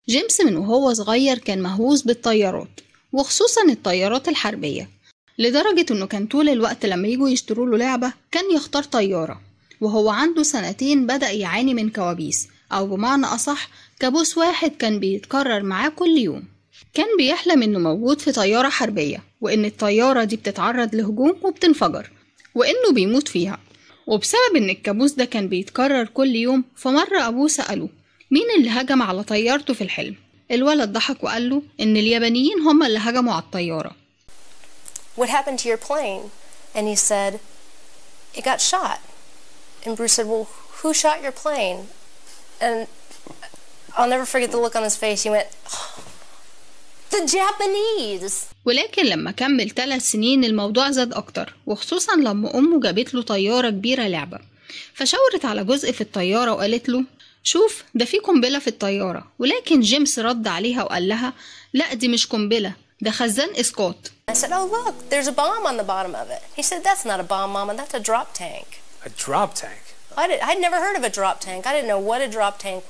جيمس من وهو صغير كان مهووس بالطيارات، وخصوصا الطيارات الحربية، لدرجة انه كان طول الوقت لما يجوا يشتروا له لعبة كان يختار طيارة. وهو عنده 2 بدأ يعاني من كوابيس، او بمعنى اصح كابوس واحد كان بيتكرر معاه كل يوم. كان بيحلم انه موجود في طيارة حربية، وان الطيارة دي بتتعرض لهجوم وبتنفجر، وانه بيموت فيها. وبسبب ان الكابوس ده كان بيتكرر كل يوم، فمرة ابوه سأله مين اللي هجم على طيارته في الحلم. الولد ضحك وقال له ان اليابانيين هم اللي هجموا على الطيارة. What happened to your plane? And he said, it got shot. And Bruce said, well, who shot your plane? And I'll never forget the look on his face. He went, oh, the Japanese. ولكن لما كمل 3 سنين الموضوع زاد أكتر، وخصوصا لما أمه جابت له طيارة كبيرة لعبة، فشاورت على جزء في الطيارة وقالت له شوف ده في قنبلة في الطيارة. ولكن جيمس رد عليها وقال لها لا دي مش قنبلة، ده خزان إسقاط. I said, oh look, there's a bomb on the bottom of it. He said, that's not a bomb, Mama, that's a drop tank. A drop tank? I'd never heard of a drop tank. I didn't know what a drop tank was.